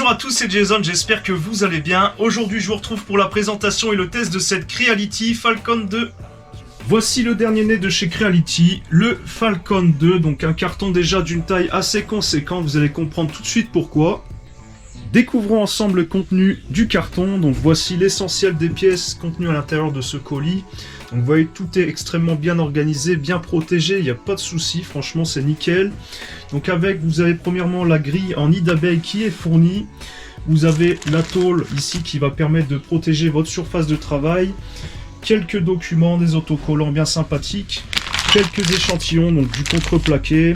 Bonjour à tous, c'est Jason, j'espère que vous allez bien. Aujourd'hui je vous retrouve pour la présentation et le test de cette Creality Falcon 2. Voici le dernier né de chez Creality, le Falcon 2, donc un carton déjà d'une taille assez conséquente, vous allez comprendre tout de suite pourquoi. Découvrons ensemble le contenu du carton, donc voici l'essentiel des pièces contenues à l'intérieur de ce colis. Donc vous voyez, tout est extrêmement bien organisé, bien protégé, il n'y a pas de souci, franchement c'est nickel. Donc vous avez premièrement la grille en nid d'abeille qui est fournie. Vous avez la tôle ici qui va permettre de protéger votre surface de travail. Quelques documents, des autocollants bien sympathiques. Quelques échantillons, donc du contreplaqué.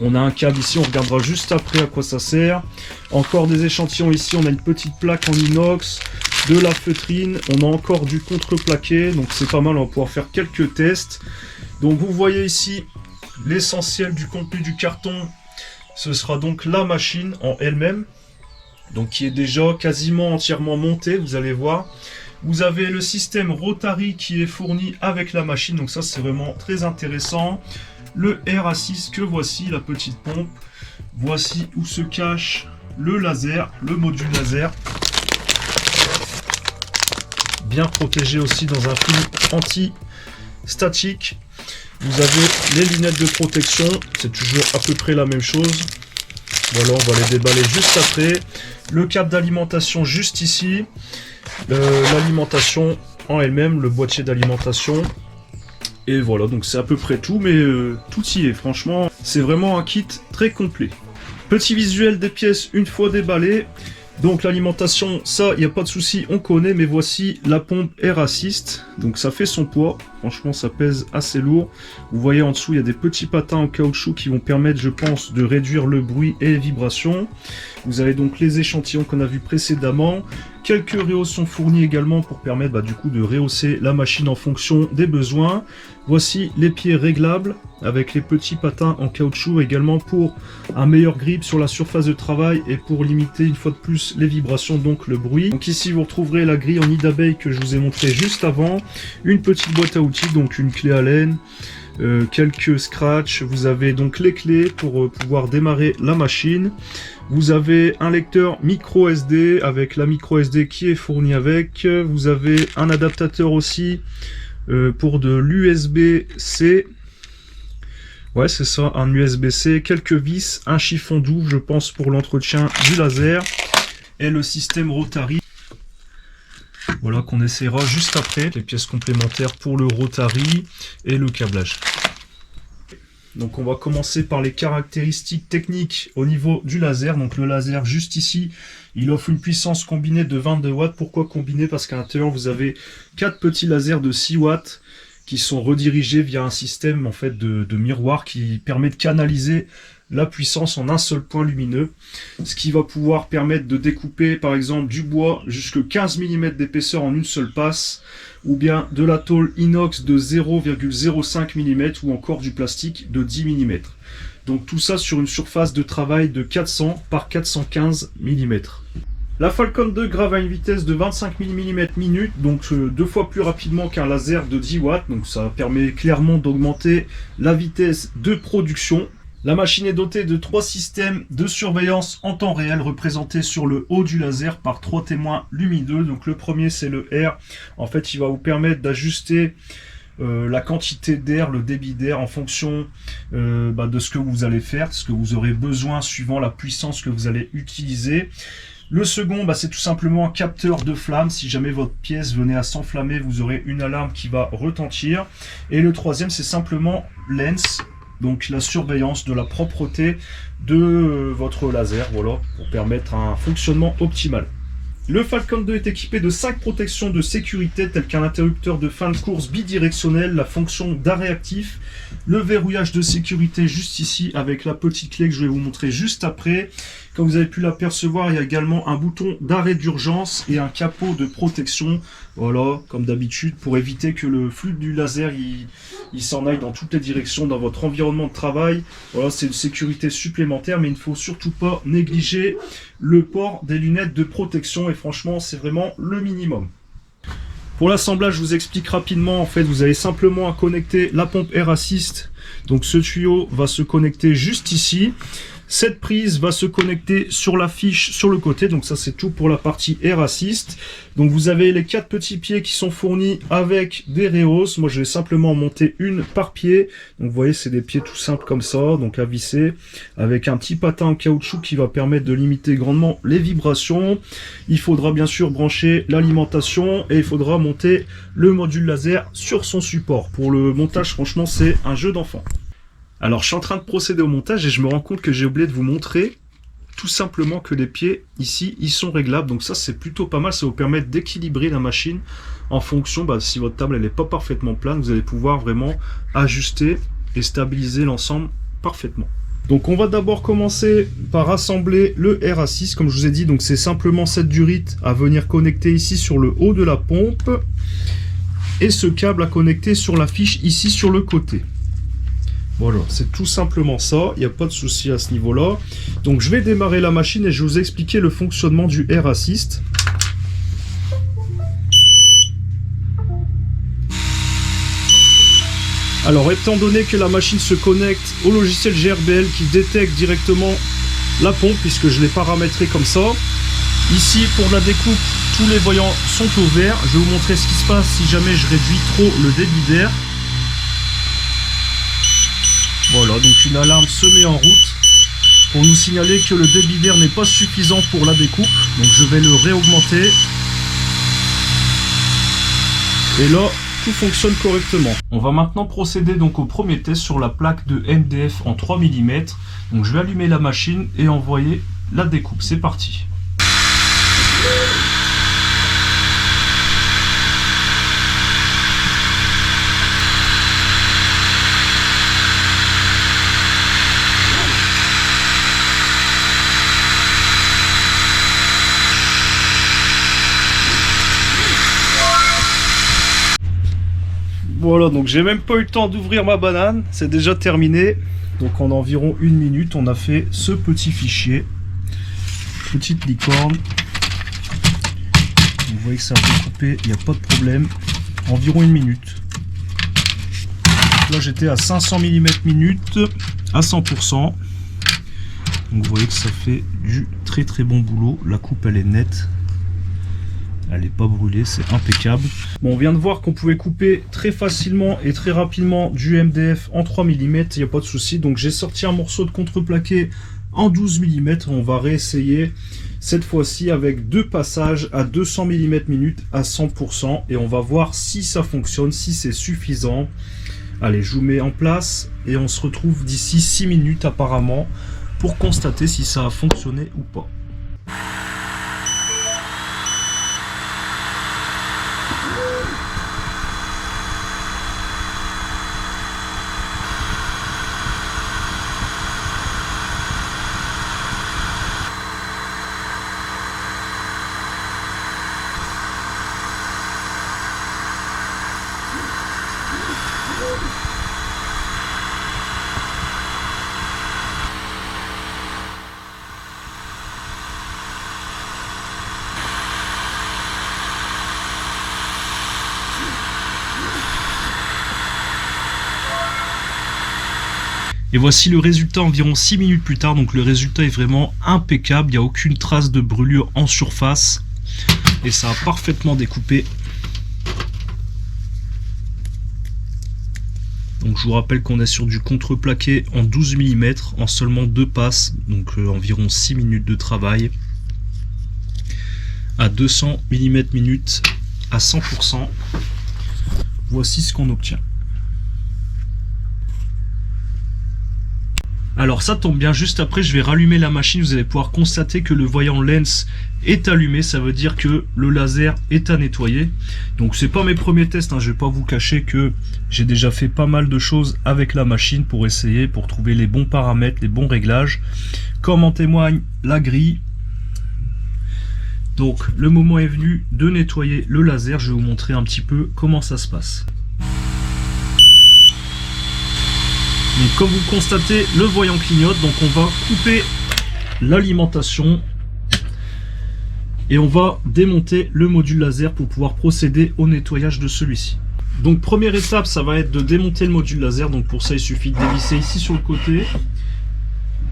On a un câble ici, on regardera juste après à quoi ça sert. Encore des échantillons ici, on a une petite plaque en inox, de la feutrine, on a encore du contreplaqué, donc c'est pas mal, on va pouvoir faire quelques tests. Donc vous voyez ici l'essentiel du contenu du carton, ce sera donc la machine en elle-même, donc qui est déjà quasiment entièrement montée, vous allez voir. Vous avez le système Rotary qui est fourni avec la machine, donc ça c'est vraiment très intéressant. Le R-Assist que voici, la petite pompe. Voici où se cache le laser, le module laser. Bien protégé aussi dans un film anti-statique. Vous avez les lunettes de protection, c'est toujours à peu près la même chose. Voilà, on va les déballer juste après. Le câble d'alimentation juste ici. L'alimentation en elle-même, le boîtier d'alimentation. Et voilà, donc c'est à peu près tout, mais tout y est, franchement, c'est vraiment un kit très complet. Petit visuel des pièces une fois déballées. Donc l'alimentation, ça, il n'y a pas de souci, on connaît, mais voici la pompe Air Assist. Donc ça fait son poids, franchement ça pèse assez lourd. Vous voyez en dessous, il y a des petits patins en caoutchouc qui vont permettre, je pense, de réduire le bruit et les vibrations. Vous avez donc les échantillons qu'on a vus précédemment. Quelques rehausses sont fournis également pour permettre du coup de rehausser la machine en fonction des besoins. Voici les pieds réglables avec les petits patins en caoutchouc également pour un meilleur grip sur la surface de travail et pour limiter une fois de plus les vibrations, donc le bruit. Donc ici vous retrouverez la grille en nid d'abeille que je vous ai montré juste avant, une petite boîte à outils, donc une clé Allen, quelques scratchs. Vous avez donc les clés pour pouvoir démarrer la machine. Vous avez un lecteur micro SD avec la micro SD qui est fournie avec. Vous avez un adaptateur aussi pour de l'USB-C. Ouais, c'est ça, un USB-C, quelques vis, un chiffon doux, je pense, pour l'entretien du laser. Et le système Rotary. Voilà, qu'on essaiera juste après. Les pièces complémentaires pour le Rotary et le câblage. Donc on va commencer par les caractéristiques techniques au niveau du laser. Donc le laser juste ici, il offre une puissance combinée de 22 watts. Pourquoi combinée? Parce qu'à l'intérieur vous avez 4 petits lasers de 6 watts qui sont redirigés via un système en fait de miroir qui permet de canaliser la puissance en un seul point lumineux, ce qui va pouvoir permettre de découper par exemple du bois jusqu'à 15 mm d'épaisseur en une seule passe, ou bien de la tôle inox de 0,05 mm ou encore du plastique de 10 mm. Donc tout ça sur une surface de travail de 400 par 415 mm. La Falcon 2 grave à une vitesse de 25 mm minute, donc 2 fois plus rapidement qu'un laser de 10 watts, donc ça permet clairement d'augmenter la vitesse de production. La machine est dotée de 3 systèmes de surveillance en temps réel représentés sur le haut du laser par 3 témoins lumineux. Donc le premier c'est le R, en fait il va vous permettre d'ajuster la quantité d'air, le débit d'air en fonction de ce que vous allez faire, ce que vous aurez besoin suivant la puissance que vous allez utiliser. Le second, c'est tout simplement un capteur de flamme. Si jamais votre pièce venait à s'enflammer, vous aurez une alarme qui va retentir. Et le troisième, c'est simplement Lens, donc la surveillance de la propreté de votre laser, voilà, pour permettre un fonctionnement optimal. Le Falcon 2 est équipé de 5 protections de sécurité telles qu'un interrupteur de fin de course bidirectionnel, la fonction d'arrêt actif, le verrouillage de sécurité juste ici avec la petite clé que je vais vous montrer juste après. Comme vous avez pu l'apercevoir, il y a également un bouton d'arrêt d'urgence et un capot de protection. Voilà, comme d'habitude, pour éviter que le flux du laser il s'en aille dans toutes les directions dans votre environnement de travail. Voilà, c'est une sécurité supplémentaire, mais il ne faut surtout pas négliger le port des lunettes de protection. Et franchement, c'est vraiment le minimum. Pour l'assemblage, je vous explique rapidement. En fait, vous avez simplement à connecter la pompe Air Assist. Donc ce tuyau va se connecter juste ici. Cette prise va se connecter sur la fiche sur le côté, donc ça c'est tout pour la partie Air Assist. Donc vous avez les 4 petits pieds qui sont fournis avec des rehausses. Moi je vais simplement monter une par pied. Donc vous voyez c'est des pieds tout simples comme ça, donc à visser, avec un petit patin en caoutchouc qui va permettre de limiter grandement les vibrations. Il faudra bien sûr brancher l'alimentation et il faudra monter le module laser sur son support. Pour le montage franchement c'est un jeu d'enfant. Alors je suis en train de procéder au montage et je me rends compte que j'ai oublié de vous montrer tout simplement que les pieds ici ils sont réglables, donc ça c'est plutôt pas mal, ça vous permet d'équilibrer la machine en fonction, si votre table elle n'est pas parfaitement plane, vous allez pouvoir vraiment ajuster et stabiliser l'ensemble parfaitement. Donc on va d'abord commencer par assembler le Air Assist, comme je vous ai dit, donc c'est simplement cette durite à venir connecter ici sur le haut de la pompe et ce câble à connecter sur la fiche ici sur le côté. Voilà, c'est tout simplement ça, il n'y a pas de souci à ce niveau-là. Donc je vais démarrer la machine et je vais vous expliquer le fonctionnement du Air Assist. Alors étant donné que la machine se connecte au logiciel GRBL qui détecte directement la pompe, puisque je l'ai paramétré comme ça, ici pour la découpe, tous les voyants sont au vert. Je vais vous montrer ce qui se passe si jamais je réduis trop le débit d'air. Voilà, donc une alarme se met en route pour nous signaler que le débit d'air n'est pas suffisant pour la découpe. Donc je vais le réaugmenter. Et là, tout fonctionne correctement. On va maintenant procéder donc au premier test sur la plaque de MDF en 3 mm. Donc je vais allumer la machine et envoyer la découpe. C'est parti. Voilà, donc j'ai même pas eu le temps d'ouvrir ma banane, c'est déjà terminé. Donc en environ 1 minute, on a fait ce petit fichier. Petite licorne. Vous voyez que ça a découpé, il n'y a pas de problème. Environ 1 minute. Là j'étais à 500 mm minute, à 100%. Donc vous voyez que ça fait du très très bon boulot. La coupe elle est nette. Elle n'est pas brûlée, c'est impeccable. Bon, on vient de voir qu'on pouvait couper très facilement et très rapidement du MDF en 3 mm, il n'y a pas de souci. Donc j'ai sorti un morceau de contreplaqué en 12 mm. On va réessayer cette fois-ci avec 2 passages à 200 mm minute à 100%. Et on va voir si ça fonctionne, si c'est suffisant. Allez, je vous mets en place et on se retrouve d'ici 6 minutes apparemment pour constater si ça a fonctionné ou pas. Et voici le résultat environ 6 minutes plus tard. Donc le résultat est vraiment impeccable. Il n'y a aucune trace de brûlure en surface. Et ça a parfaitement découpé. Donc je vous rappelle qu'on est sur du contreplaqué en 12 mm en seulement 2 passes. Donc environ 6 minutes de travail. À 200 mm minute à 100%. Voici ce qu'on obtient. Alors ça tombe bien, juste après je vais rallumer la machine, vous allez pouvoir constater que le voyant lens est allumé, ça veut dire que le laser est à nettoyer. Donc c'est pas mes premiers tests, hein. Je vais pas vous cacher que j'ai déjà fait pas mal de choses avec la machine pour essayer, pour trouver les bons paramètres, les bons réglages, comme en témoigne la grille. Donc le moment est venu de nettoyer le laser, je vais vous montrer un petit peu comment ça se passe. Donc comme vous le constatez, le voyant clignote, donc on va couper l'alimentation et on va démonter le module laser pour pouvoir procéder au nettoyage de celui-ci. Donc première étape, ça va être de démonter le module laser. Donc pour ça il suffit de dévisser ici sur le côté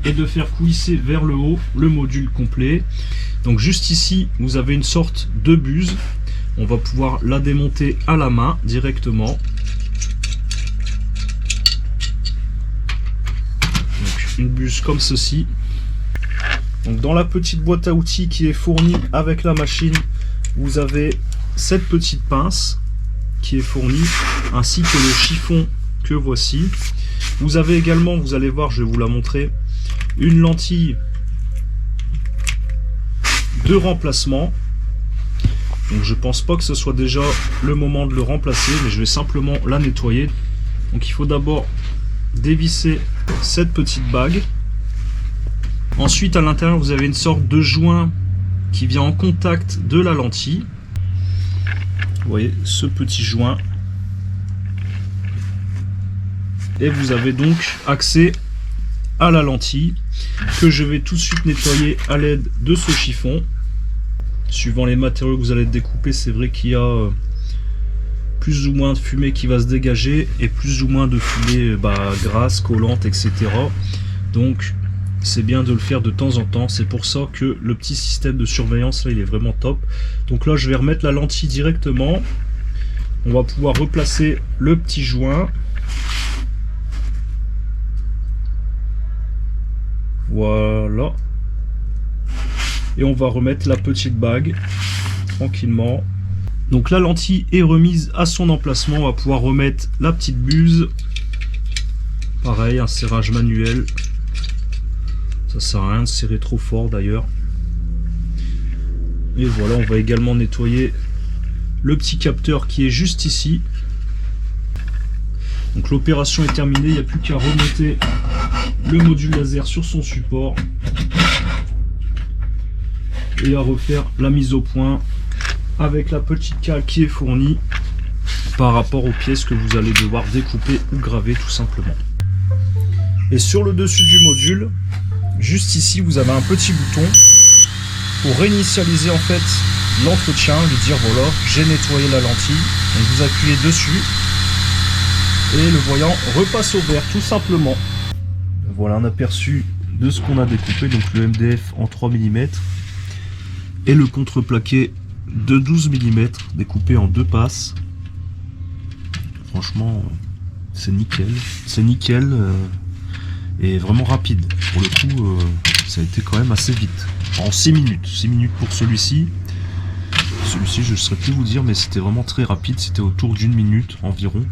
et de faire coulisser vers le haut le module complet. Donc juste ici, vous avez une sorte de buse. On va pouvoir la démonter à la main directement. Donc une buse comme ceci. Donc dans la petite boîte à outils qui est fournie avec la machine, vous avez cette petite pince qui est fournie, ainsi que le chiffon que voici. Vous avez également, vous allez voir, je vais vous la montrer, une lentille de remplacement. Donc je pense pas que ce soit déjà le moment de le remplacer, mais je vais simplement la nettoyer. Donc il faut d'abord dévisser cette petite bague. Ensuite à l'intérieur vous avez une sorte de joint qui vient en contact de la lentille. Vous voyez ce petit joint. Et vous avez donc accès à la lentille que je vais tout de suite nettoyer à l'aide de ce chiffon. Suivant les matériaux que vous allez découper, c'est vrai qu'il y a plus ou moins de fumée qui va se dégager et plus ou moins de fumée grasse, collante, etc. Donc c'est bien de le faire de temps en temps. C'est pour ça que le petit système de surveillance là, il est vraiment top. Donc là je vais remettre la lentille directement. On va pouvoir replacer le petit joint. Voilà. Et on va remettre la petite bague tranquillement. Donc la lentille est remise à son emplacement. On va pouvoir remettre la petite buse. Pareil, un serrage manuel. Ça sert à rien de serrer trop fort d'ailleurs. Et voilà, on va également nettoyer le petit capteur qui est juste ici. Donc l'opération est terminée, il n'y a plus qu'à remonter le module laser sur son support et à refaire la mise au point avec la petite cale qui est fournie par rapport aux pièces que vous allez devoir découper ou graver tout simplement. Et sur le dessus du module, juste ici vous avez un petit bouton pour réinitialiser en fait l'entretien, lui dire voilà j'ai nettoyé la lentille. Donc vous appuyez dessus et le voyant repasse au vert tout simplement. Voilà un aperçu de ce qu'on a découpé, donc le MDF en 3 mm et le contreplaqué de 12 mm découpé en 2 passes. Franchement c'est nickel, et vraiment rapide. Pour le coup ça a été quand même assez vite, en 6 minutes pour celui-ci. Celui-ci je ne saurais plus vous dire, mais c'était vraiment très rapide, c'était autour d'1 minute environ.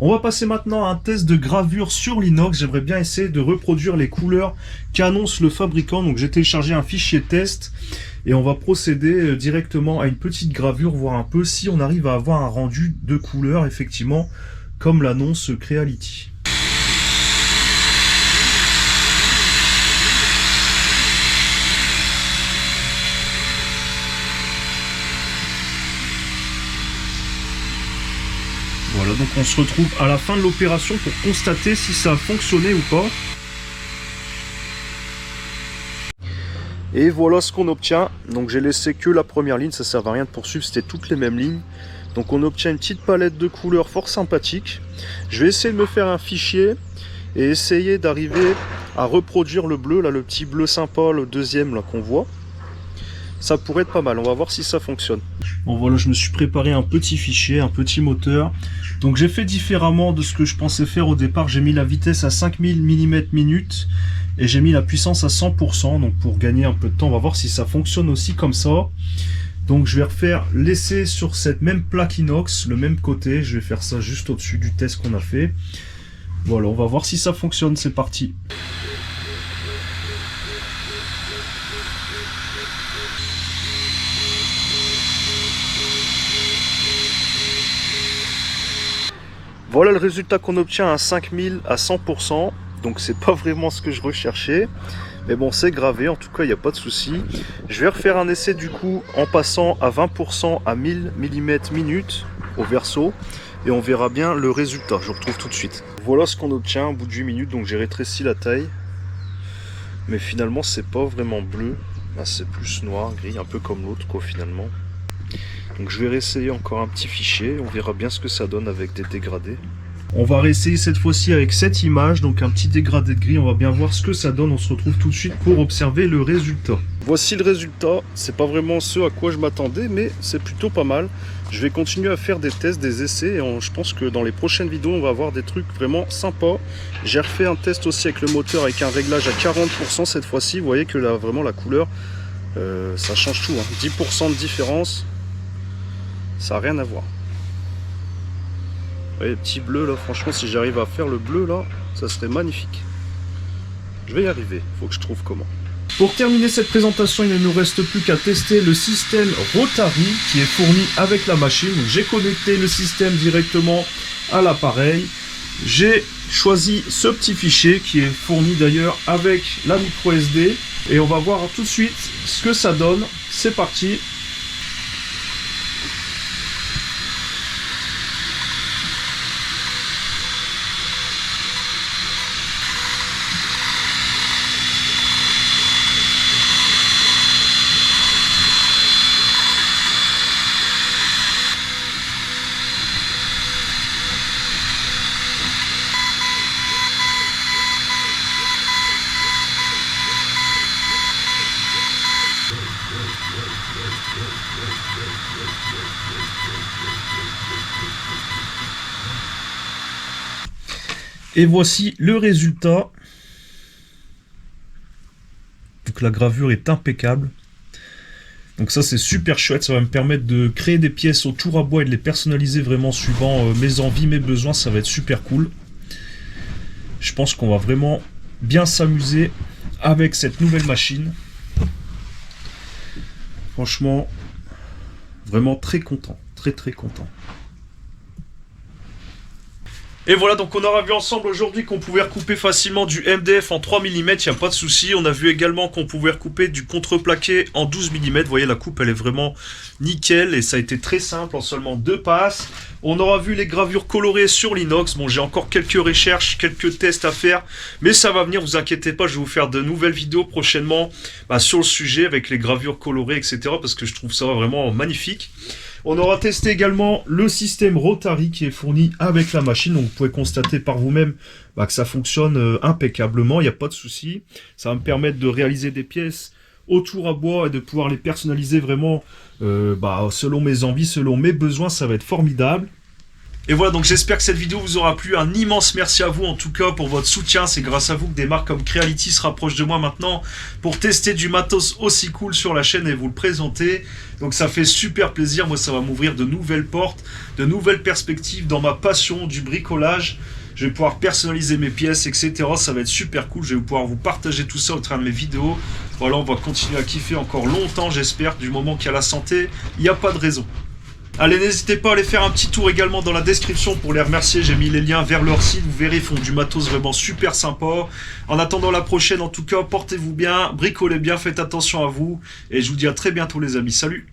On va passer maintenant à un test de gravure sur l'inox. J'aimerais bien essayer de reproduire les couleurs qu'annonce le fabricant. Donc j'ai téléchargé un fichier test et on va procéder directement à une petite gravure, voir un peu si on arrive à avoir un rendu de couleurs effectivement comme l'annonce Creality. Voilà, donc on se retrouve à la fin de l'opération pour constater si ça a fonctionné ou pas. Et voilà ce qu'on obtient. Donc j'ai laissé que la première ligne, ça ne sert à rien de poursuivre, c'était toutes les mêmes lignes. Donc on obtient une petite palette de couleurs fort sympathique. Je vais essayer de me faire un fichier et essayer d'arriver à reproduire le bleu, là le petit bleu sympa, le deuxième là qu'on voit. Ça pourrait être pas mal, on va voir si ça fonctionne. Bon voilà, je me suis préparé un petit fichier, un petit moteur. Donc j'ai fait différemment de ce que je pensais faire au départ. J'ai mis la vitesse à 5000 mm/min et j'ai mis la puissance à 100%. Donc pour gagner un peu de temps, on va voir si ça fonctionne aussi comme ça. Donc je vais refaire l'essai sur cette même plaque inox, le même côté. Je vais faire ça juste au-dessus du test qu'on a fait. Voilà, on va voir si ça fonctionne, c'est parti. Voilà le résultat qu'on obtient à 5000 à 100%. Donc c'est pas vraiment ce que je recherchais. Mais bon, c'est gravé, en tout cas il n'y a pas de souci. Je vais refaire un essai du coup en passant à 20% à 1000 mm/min au verso. Et on verra bien le résultat, je retrouve tout de suite. Voilà ce qu'on obtient au bout de 8 minutes, donc j'ai rétréci la taille. Mais finalement c'est pas vraiment bleu. Là c'est plus noir, gris, un peu comme l'autre quoi finalement. Donc je vais réessayer encore un petit fichier, on verra bien ce que ça donne avec des dégradés. On va réessayer cette fois-ci avec cette image, donc un petit dégradé de gris, on va bien voir ce que ça donne, on se retrouve tout de suite pour observer le résultat. Voici le résultat, c'est pas vraiment ce à quoi je m'attendais, mais c'est plutôt pas mal. Je vais continuer à faire des tests, des essais, et je pense que dans les prochaines vidéos, on va avoir des trucs vraiment sympas. J'ai refait un test aussi avec le moteur, avec un réglage à 40% cette fois-ci, vous voyez que là, vraiment la couleur, ça change tout, hein. 10% de différence, ça n'a rien à voir. Vous voyez, le petit bleu là, franchement, si j'arrive à faire le bleu là, ça serait magnifique. Je vais y arriver, faut que je trouve comment. Pour terminer cette présentation, il ne nous reste plus qu'à tester le système Rotary qui est fourni avec la machine. J'ai connecté le système directement à l'appareil. J'ai choisi ce petit fichier qui est fourni d'ailleurs avec la micro SD. Et on va voir tout de suite ce que ça donne. C'est parti. Et voici le résultat. Donc la gravure est impeccable. Donc ça c'est super chouette, ça va me permettre de créer des pièces au tour à bois et de les personnaliser vraiment suivant mes envies, mes besoins, ça va être super cool. Je pense qu'on va vraiment bien s'amuser avec cette nouvelle machine. Franchement, vraiment très content, très content. Et voilà, donc on aura vu ensemble aujourd'hui qu'on pouvait recouper facilement du MDF en 3 mm, il n'y a pas de souci. On a vu également qu'on pouvait recouper du contreplaqué en 12 mm. Vous voyez, la coupe, elle est vraiment nickel et ça a été très simple en seulement 2 passes. On aura vu les gravures colorées sur l'inox. Bon, j'ai encore quelques recherches, quelques tests à faire, mais ça va venir, vous inquiétez pas, je vais vous faire de nouvelles vidéos prochainement sur le sujet avec les gravures colorées, etc. parce que je trouve ça vraiment magnifique. On aura testé également le système Rotary qui est fourni avec la machine. Donc vous pouvez constater par vous-même que ça fonctionne impeccablement, il n'y a pas de souci. Ça va me permettre de réaliser des pièces au tour à bois et de pouvoir les personnaliser vraiment selon mes envies, selon mes besoins. Ça va être formidable. Et voilà, donc j'espère que cette vidéo vous aura plu. Un immense merci à vous en tout cas pour votre soutien. C'est grâce à vous que des marques comme Creality se rapprochent de moi maintenant pour tester du matos aussi cool sur la chaîne et vous le présenter. Donc ça fait super plaisir. Moi, ça va m'ouvrir de nouvelles portes, de nouvelles perspectives dans ma passion du bricolage. Je vais pouvoir personnaliser mes pièces, etc. Ça va être super cool. Je vais pouvoir vous partager tout ça au travers de mes vidéos. Voilà, on va continuer à kiffer encore longtemps, j'espère. Du moment qu'il y a la santé, il n'y a pas de raison. Allez, n'hésitez pas à aller faire un petit tour également dans la description pour les remercier. J'ai mis les liens vers leur site. Vous verrez, ils font du matos vraiment super sympa. En attendant la prochaine, en tout cas, portez-vous bien, bricolez bien, faites attention à vous. Et je vous dis à très bientôt les amis. Salut!